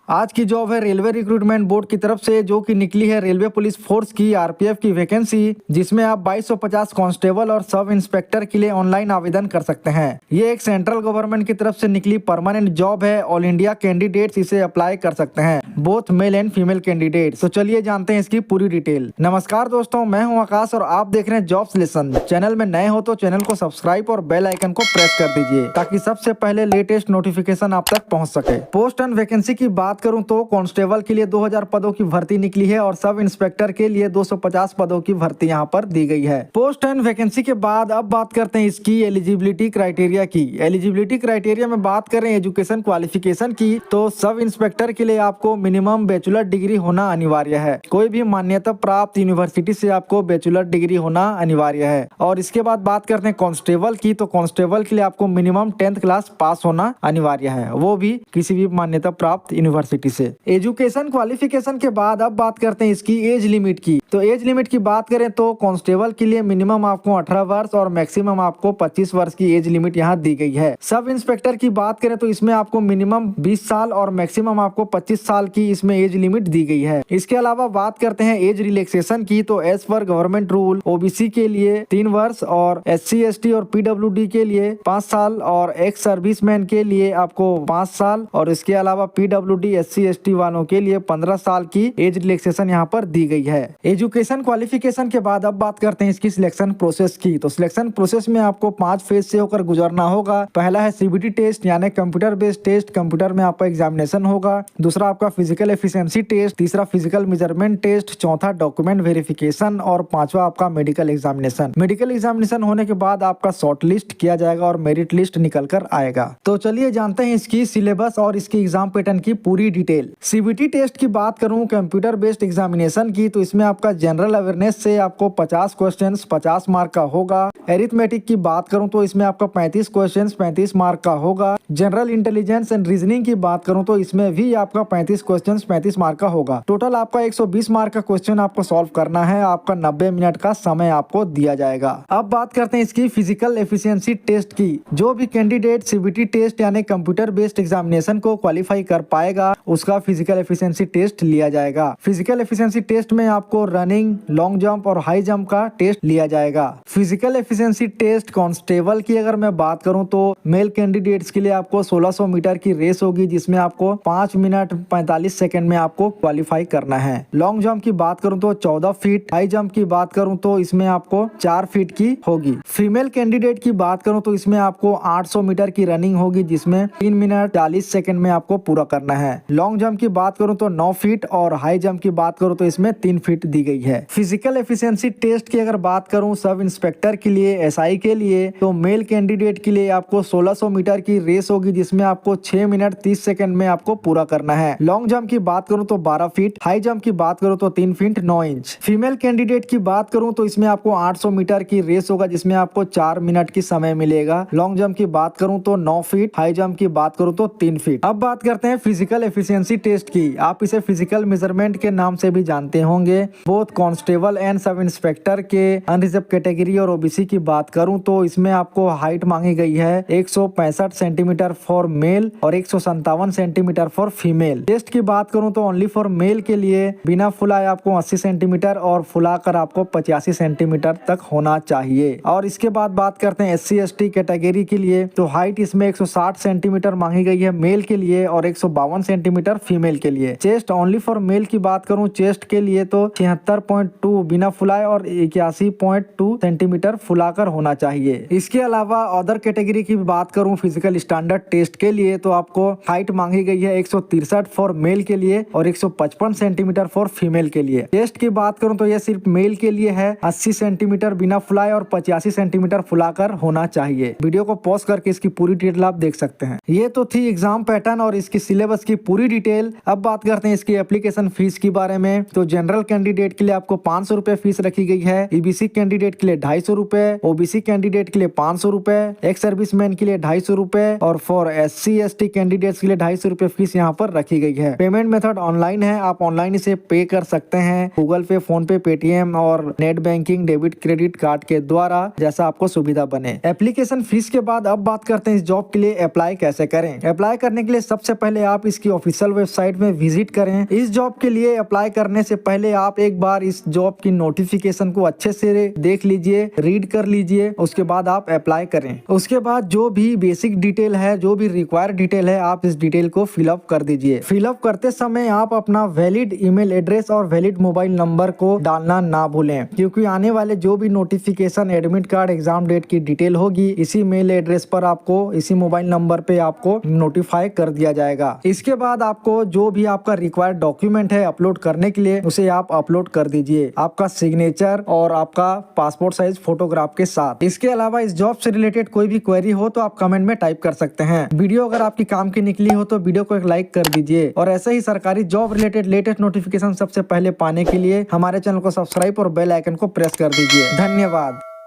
आज की जॉब है रेलवे रिक्रूटमेंट बोर्ड की तरफ से, जो कि निकली है रेलवे पुलिस फोर्स की आरपीएफ की वैकेंसी, जिसमें आप 2250 कांस्टेबल और सब इंस्पेक्टर के लिए ऑनलाइन आवेदन कर सकते हैं। ये एक सेंट्रल गवर्नमेंट की तरफ से निकली परमानेंट जॉब है। ऑल इंडिया कैंडिडेट्स इसे अप्लाई कर सकते हैं, both male and female candidate. तो चलिए जानते हैं इसकी पूरी डिटेल। नमस्कार दोस्तों, मैं हूं आकाश और आप देख रहे हैं जॉब्स लेसन। चैनल में नए हो तो चैनल को सब्सक्राइब और बेल आइकन को प्रेस कर दीजिए, ताकि सबसे पहले लेटेस्ट नोटिफिकेशन आप तक पहुंच सके। पोस्ट एंड वैकेंसी की बात करूं तो कांस्टेबल के लिए 2000 पदों की भर्ती निकली है और सब इंस्पेक्टर के लिए 250 पदों की भर्ती यहां पर दी गई है। पोस्ट एंड वैकेंसी के बाद अब बात करते हैं इसकी एलिजिबिलिटी क्राइटेरिया की। एलिजिबिलिटी क्राइटेरिया में बात करें एजुकेशन क्वालिफिकेशन की, तो सब इंस्पेक्टर के लिए आपको मिनिमम बैचलर डिग्री होना अनिवार्य है। कोई भी मान्यता प्राप्त यूनिवर्सिटी से आपको बैचलर डिग्री होना अनिवार्य है। और इसके बाद बात करते हैं कांस्टेबल की, तो कांस्टेबल के लिए आपको मिनिमम 10th क्लास पास होना अनिवार्य है, वो भी किसी भी मान्यता प्राप्त यूनिवर्सिटी से। एजुकेशन क्वालिफिकेशन के बाद अब बात करते हैं इसकी एज लिमिट की। तो एज लिमिट की बात करें तो कांस्टेबल के लिए मिनिमम आपको 18 वर्ष और मैक्सिमम आपको 25 वर्ष की एज लिमिट यहाँ दी गई है। सब इंस्पेक्टर की बात करें तो इसमें आपको मिनिमम 20 साल और मैक्सिमम आपको 25 साल की इसमें एज लिमिट दी गई है। इसके अलावा बात करते हैं एज रिलैक्सेशन की, तो as per government rule OBC के लिए 3 वर्ष और SC ST और PWD के लिए 5 साल और एक्स सर्विसमैन के लिए आपको 5 साल और इसके अलावा PWD SC ST वालों के लिए 15 साल की एज रिलैक्सेशन यहाँ पर दी गई है। एजुकेशन क्वालिफिकेशन के बाद अब बात करते हैं इसकी सिलेक्शन प्रोसेस की। तो सिलेक्शन प्रोसेस में आपको 5 फेज से होकर गुजरना होगा। पहला है CBT टेस्ट, यानी कंप्यूटर बेस्ड टेस्ट, कंप्यूटर में आपका एग्जामिनेशन होगा। दूसरा आपका फिजिकल एफिशिएंसी टेस्ट, तीसरा फिजिकल मेजरमेंट टेस्ट, चौथा डॉक्यूमेंट वेरिफिकेशन और पांचवा आपका मेडिकल एग्जामिनेशन। मेडिकल एग्जामिनेशन होने के बाद आपका शॉर्ट लिस्ट किया जाएगा और मेरिट लिस्ट निकल कर आएगा। तो चलिए जानते हैं इसकी सिलेबस और इसकी एग्जाम पैटर्न की पूरी डिटेल। CBT टेस्ट की बात करूं कंप्यूटर बेस्ड एग्जामिनेशन की, तो इसमें आपका जनरल अवेयरनेस से आपको 50 क्वेश्चंस 50 मार्क का होगा। एरिथमेटिक की बात करूं तो इसमें आपका 35 क्वेश्चंस 35 मार्क का होगा। जनरल इंटेलिजेंस एंड रीजनिंग की बात करूं तो इसमें भी आपका 35 क्वेश्चंस 35 मार्क का होगा। टोटल आपका 120 मार्क का क्वेश्चन आपको सॉल्व करना है। आपका 90 मिनट का समय आपको दिया जाएगा। अब बात करते हैं इसकी फिजिकल एफिशिएंसी टेस्ट की। जो भी कैंडिडेट CBT टेस्ट यानी कंप्यूटर बेस्ड एग्जामिनेशन को क्वालिफाई कर पाएगा, उसका फिजिकल एफिशिएंसी टेस्ट लिया जाएगा। फिजिकल एफिशिएंसी टेस्ट में आपको रनिंग, लॉन्ग जंप और हाई जंप का टेस्ट लिया जाएगा। फिजिकल एफिशिएंसी टेस्ट कांस्टेबल की अगर मैं बात करूं तो मेल कैंडिडेट्स के लिए आपको 1600 मीटर की रेस होगी, जिसमें आपको 5 मिनट 45 सेकंड में आपको क्वालिफाई करना है। लॉन्ग जंप की बात करूं तो 14 फीट, हाई जंप की बात करूं तो इसमें आपको 4 फीट की होगी। फीमेल कैंडिडेट की बात करूं तो इसमें आपको 800 मीटर की रनिंग होगी, जिसमें 3 मिनट 40 सेकंड में आपको पूरा करना है। लॉन्ग जंप की बात करूं तो 9 फीट और हाई जंप की बात करूं तो इसमें 3 फीट दी गई है। फिजिकल एफिशिएंसी टेस्ट की अगर बात करूं सब इंस्पेक्टर के लिए, SI के लिए, तो मेल कैंडिडेट के लिए आपको 1600 मीटर की रेस होगी, जिसमें आपको 6 मिनट 30 सेकंड में आपको पूरा करना है। लॉन्ग जंप की बात करूं तो 12 फीट, हाई जंप की बात करूं तो 3 फीट 9 इंच। फीमेल कैंडिडेट की बात करूं तो इसमें आपको 800 मीटर की रेस होगा, जिसमें आपको 4 मिनट की समय मिलेगा। लॉन्ग जंप की बात करूं तो 9 फीट, हाई जंप की बात करूं तो 3 फीट। अब बात करते हैं फिजिकल एफिशिएंसी टेस्ट की। आप इसे फिजिकल मेजरमेंट के नाम से भी जानते होंगे। Both constable and sub inspector के अनरिजर्व कैटेगरी और OBC की बात करूं तो इसमें आपको हाइट मांगी गई है 165 सेंटीमीटर फॉर मेल और 157 सेंटीमीटर फॉर फीमेल। चेस्ट की बात करूं तो ओनली फॉर मेल के लिए बिना फुलाए आपको 80 सेंटीमीटर और फुलाकर आपको 85 सेंटीमीटर तक होना चाहिए। और इसके बाद बात करते हैं SC ST कैटेगरी के लिए, तो हाइट इसमें 160 सेंटीमीटर मांगी गई है मेल के लिए और 152 सेंटीमीटर फीमेल के लिए। चेस्ट ओनली फॉर मेल की बात करूं चेस्ट के लिए तो 76.2 बिना फुलाए और 81.2 सेंटीमीटर फुलाकर होना चाहिए। इसके अलावा अदर कैटेगरी की बात करूं फिजिकल स्टैंडर्ड टेस्ट के लिए, तो आपको हाइट मांगी गई है 163 फॉर मेल के लिए और 155 सेंटीमीटर फॉर फीमेल के लिए। चेस्ट की बात करूं तो यह सिर्फ मेल के लिए है, 80 सेंटीमीटर बिना फुलाए और 85 सेंटीमीटर फुलाकर होना चाहिए। वीडियो को पॉज करके इसकी पूरी डिटेल आप देख सकते हैं। ये तो थी एग्जाम पैटर्न और इसकी सिलेबस की पूरी डिटेल। अब बात करते हैं इसकी एप्लीकेशन फीस के बारे में। तो जनरल कैंडिडेट के लिए आपको 500 रुपए फीस रखी गई है। EBC कैंडिडेट के लिए 250 रुपए, OBC कैंडिडेट के लिए 500 रुपए, एक्स सर्विसमैन के लिए 250 रुपए और फॉर SC ST कैंडिडेट्स के लिए 250 रुपए फीस यहाँ पर रखी गई है। पेमेंट मेथड ऑनलाइन है, आप ऑनलाइन इसे पे कर सकते हैं गूगल पे, फोन पे, पेटीएम और net banking, debit credit card के द्वारा, जैसा आपको सुविधा बने। एप्लीकेशन फीस के बाद अब बात करते हैं इस जॉब के लिए अप्लाई कैसे करें। अप्लाई करने के लिए सबसे पहले आप इसकी ऑफिशियल वेबसाइट में विजिट करें। इस जॉब के लिए अप्लाई करने से पहले आप एक बार इस जॉब की नोटिफिकेशन को अच्छे से देख लीजिए, रीड कर लीजिए, उसके बाद आप अप्लाई करें। उसके बाद जो भी बेसिक डिटेल है, जो भी रिक्वायर्ड डिटेल है, आप इस डिटेल को फिलअप कर दीजिए। फिलअप करते समय आप अपना वैलिड ईमेल एड्रेस और वैलिड मोबाइल नंबर को डालना ना भूलें, क्योंकि आने वाले जो भी notification, admit card, exam date की डिटेल होगी, इसी मेल एड्रेस पर आपको, इसी मोबाइल नंबर पे आपको नोटिफाई कर दिया जाएगा। इसके बाद आपको जो भी आपका रिक्वायर्ड डॉक्यूमेंट है अपलोड करने के लिए, उसे आप अपलोड कर दीजिए, आपका सिग्नेचर और आपका पासपोर्ट साइज फोटोग्राफ के साथ। इसके अलावा इस जॉब से रिलेटेड कोई भी क्वेरी हो तो आप कमेंट में टाइप कर सकते हैं। वीडियो अगर आपकी काम की निकली हो तो वीडियो को एक लाइक कर दीजिए, और ऐसे ही सरकारी जॉब रिलेटेड लेटेस्ट नोटिफिकेशन सबसे पहले पाने के लिए हमारे चैनल को सब्सक्राइब और बेल आइकन को प्रेस कर दीजिए। धन्यवाद।